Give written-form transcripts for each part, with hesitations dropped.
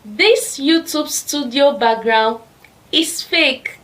This YouTube studio background is fake.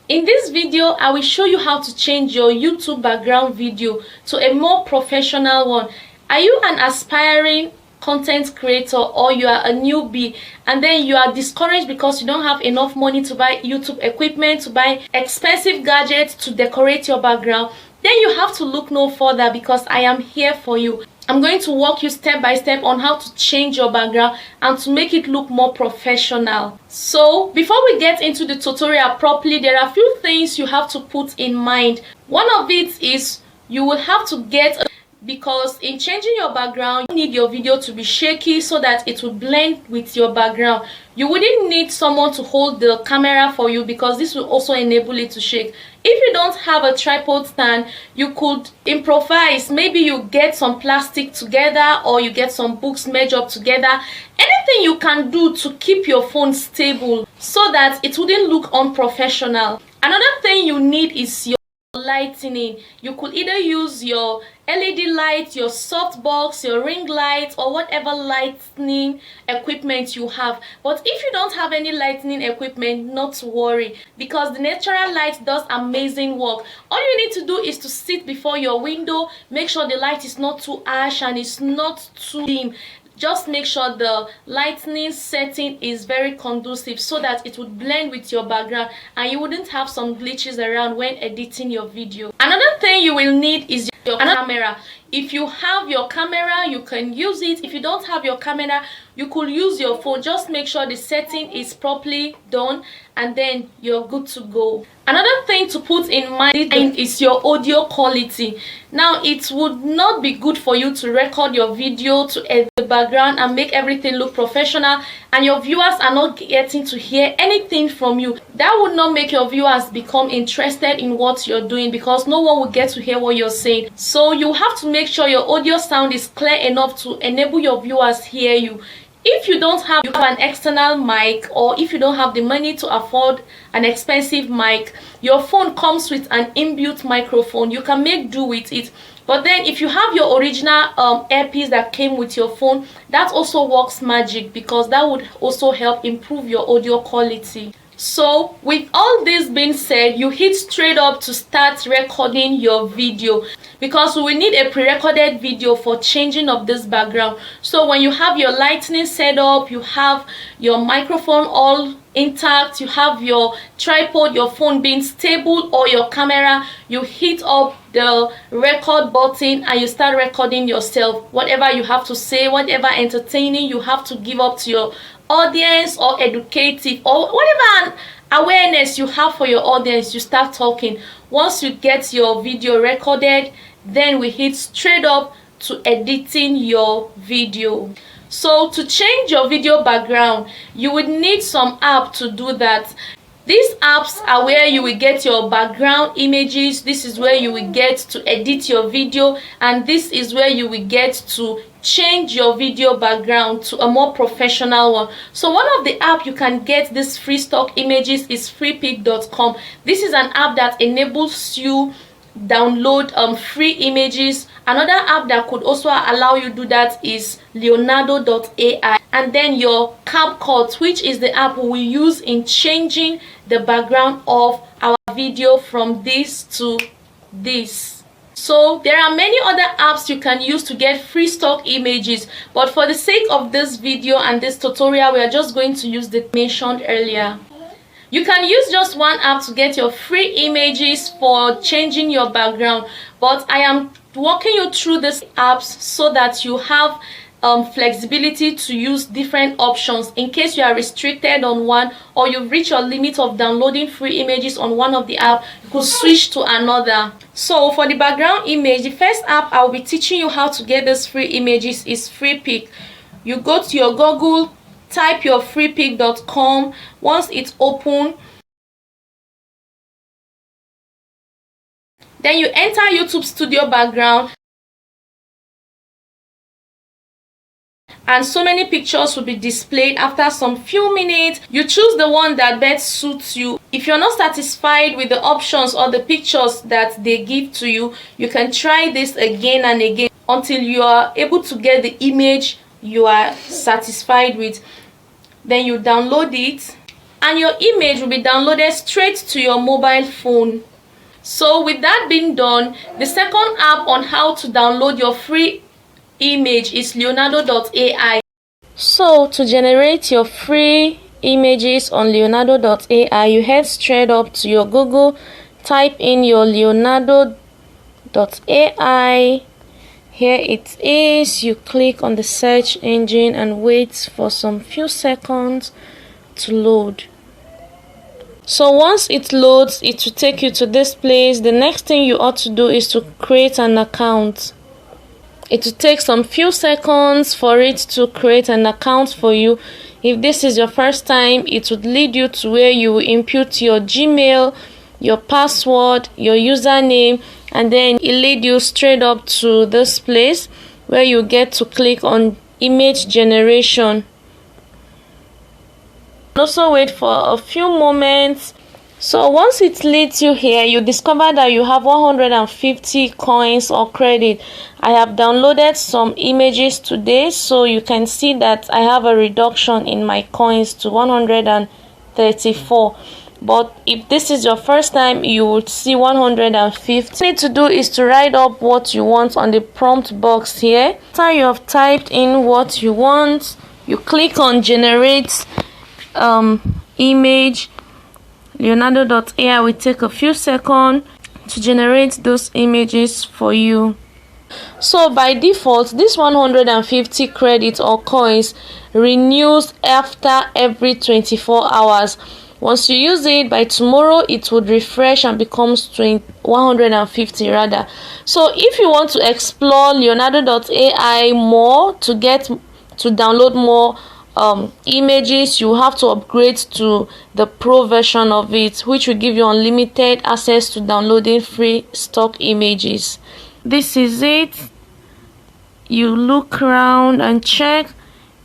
In this video, I will show you how to change your YouTube background video to a more professional one. Are you an aspiring content creator, or you are a newbie and then you are discouraged because you don't have enough money to buy YouTube equipment, to buy expensive gadgets to decorate your background? Then you have to look no further, because I am here for you. I'm going to walk you step by step on how to change your background and to make it look more professional. So before we get into the tutorial properly, there are a few things you have to put in mind. One of it is you will have to get because in changing your background, you need your video to be shaky so that it will blend with your background. You wouldn't need someone to hold the camera for you, because this will also enable it to shake. If you don't have a tripod stand, you could improvise. Maybe you get some plastic together, or you get some books merged up together. Anything you can do to keep your phone stable so that it wouldn't look unprofessional. Another thing you need is your lightning. You could either use your LED light, your softbox, your ring light, or whatever lightning equipment you have. But if you don't have any lightning equipment, not to worry, because the natural light does amazing work. All you need to do is to sit before your window, make sure the light is not too harsh and it's not too dim. Just make sure the lightning setting is very conducive so that it would blend with your background and you wouldn't have some glitches around when editing your video. Another thing you will need is your camera. If you have your camera, you can use it. If you don't have your camera, you could use your phone. Just make sure the setting is properly done and then you're good to go. Another thing to put in mind is your audio quality. Now, it would not be good for you to record your video to edit the background and make everything look professional and your viewers are not getting to hear anything from you. That would not make your viewers become interested in what you're doing, because no one will get to hear what you're saying. So you have to make sure your audio sound is clear enough to enable your viewers hear you. If you don't have an external mic, or if you don't have the money to afford an expensive mic, your phone comes with an inbuilt microphone. You can make do with it. But then if you have your original earpiece that came with your phone, that also works magic, because that would also help improve your audio quality. So with all this being said, you hit straight up to start recording your video, because we will need a pre-recorded video for changing of this background. So when you have your lightning set up, you have your microphone all intact, you have your tripod, your phone being stable, or your camera, you hit up the record button and you start recording yourself. Whatever you have to say, whatever entertaining you have to give up to your audience, or educative, or whatever awareness you have for your audience, you start talking. Once you get your video recorded, then we hit straight up to editing your video. So to change your video background, you would need some app to do that. These apps are where you will get your background images. This is where you will get to edit your video, and this is where you will get to change your video background to a more professional one. So one of the app you can get this free stock images is freepik.com. This is an app that enables you download free images. Another app that could also allow you to do that is Leonard.ai, and then your CapCut, which is the app we will use in changing the background of our video from this to this. So there are many other apps you can use to get free stock images, but for the sake of this video and this tutorial, we are just going to use the mentioned earlier. You can use just one app to get your free images for changing your background, but I am walking you through these apps so that you have flexibility to use different options in case you are restricted on one, or you've reached your limit of downloading free images on one of the apps. You could switch to another. So for the background image, the first app I'll be teaching you how to get these free images is Freepik. You go to your Google, type your freepik.com. Once it's open, then you enter YouTube studio background, and so many pictures will be displayed. After some few minutes, you choose the one that best suits you. If you're not satisfied with the options or the pictures that they give to you, you can try this again and again until you are able to get the image you are satisfied with. then you download it, and your image will be downloaded straight to your mobile phone. So with that being done, the second app on how to download your free image is Leonardo.ai. So to generate your free images on Leonardo.ai, you head straight up to your Google, type in your Leonardo.ai. Here it is. You click on the search engine and wait for some few seconds to load. So once it loads, it will take you to this place. The next thing you ought to do is to create an account. It will take some few seconds for it to create an account for you. If this is your first time, it would lead you to where you will input your Gmail, your password, your username, and then it lead you straight up to this place where you get to click on image generation. Also wait for a few moments. So once it leads you here, you discover that you have 150 coins or credit. I have downloaded some images today, so you can see that I have a reduction in my coins to 134. But if this is your first time, you would see 150. What you need to do is to write up what you want on the prompt box here. After you have typed in what you want, you click on generate image. Leonardo.ai will take a few seconds to generate those images for you. So by default, this 150 credits or coins renews after every 24 hours. Once you use it, by tomorrow it would refresh and becomes 150 rather. So if you want to explore Leonardo.ai more, to download more images, you have to upgrade to the pro version of it, which will give you unlimited access to downloading free stock images. This is it. You look around and check.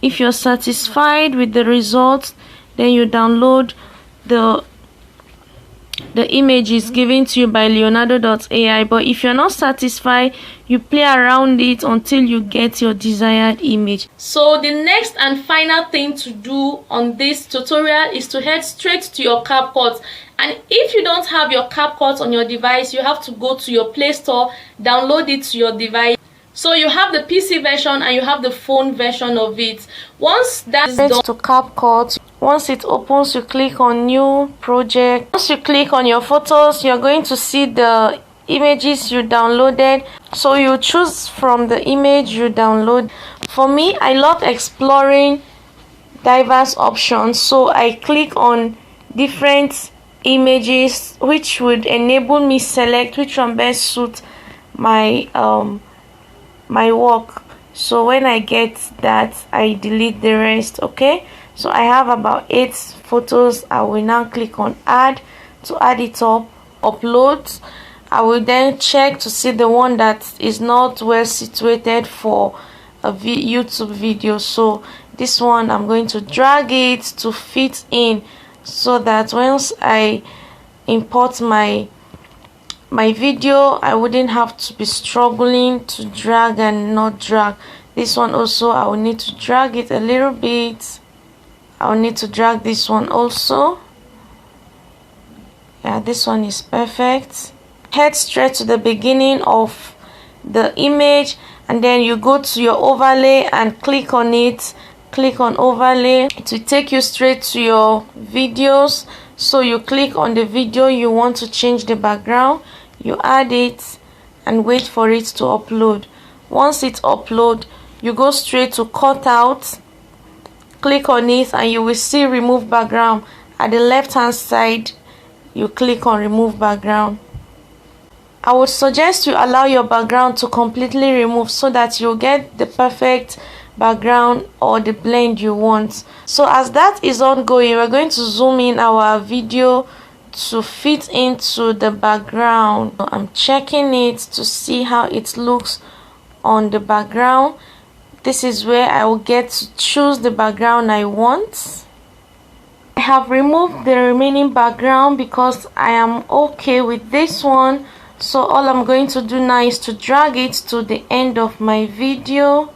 If you're satisfied with the results, then you download the images given to you by Leonardo.ai. But if you're not satisfied, you play around it until you get your desired image. So the next and final thing to do on this tutorial is to head straight to your CapCut. And if you don't have your CapCut on your device, you have to go to your Play Store, download it to your device. So you have the PC version and you have the phone version of it. Once that's done, to CapCut. Once it opens, you click on new project. Once you click on your photos, you're going to see the images you downloaded. So you choose from the image you download. For me, I love exploring diverse options, so I click on different images, which would enable me select which one best suit my my work. So when I get that, I delete the rest. Okay, so I have about 8 photos. I will now click on add to add it up, upload. I will then check to see the one that is not well situated for a YouTube video. So this one, I'm going to drag it to fit in, so that once I import my video, I wouldn't have to be struggling to drag and not drag. This one also, I will need to drag it a little bit. I will need to drag this one also. Yeah, this one is perfect. Head straight to the beginning of the image, and then you go to your overlay and click on it. Click on overlay. It will take you straight to your videos. So you click on the video you want to change the background, you add it and wait for it to upload. Once it uploads, you go straight to cut out, click on it, and you will see remove background. At the left hand side, you click on remove background. I would suggest you allow your background to completely remove, so that you'll get the perfect background or the blend you want. So as that is ongoing, we're going to zoom in our video to fit into the background. I'm checking it to see how it looks on the background. This is where I will get to choose the background I want. I have removed the remaining background because I am okay with this one. So all I'm going to do now is to drag it to the end of my video.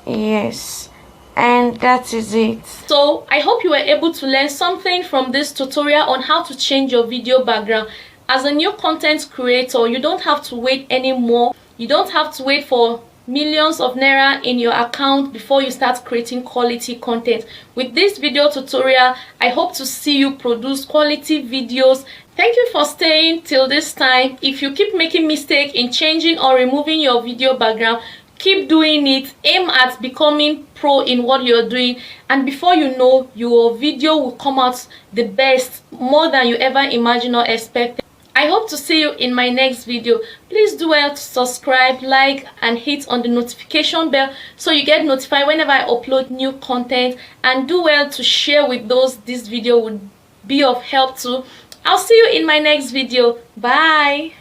Yes, and that is it. So I hope you were able to learn something from this tutorial on how to change your video background. As a new content creator, you don't have to wait anymore. You don't have to wait for millions of naira in your account before you start creating quality content. With this video tutorial, I hope to see you produce quality videos. Thank you for staying till this time. If you keep making mistakes in changing or removing your video background, keep doing it. Aim at becoming pro in what you're doing, and before you know, your video will come out the best, more than you ever imagined or expected. I hope to see you in my next video. Please do well to subscribe, like, and hit on the notification bell so you get notified whenever I upload new content, and do well to share with those this video would be of help to. I'll see you in my next video. Bye.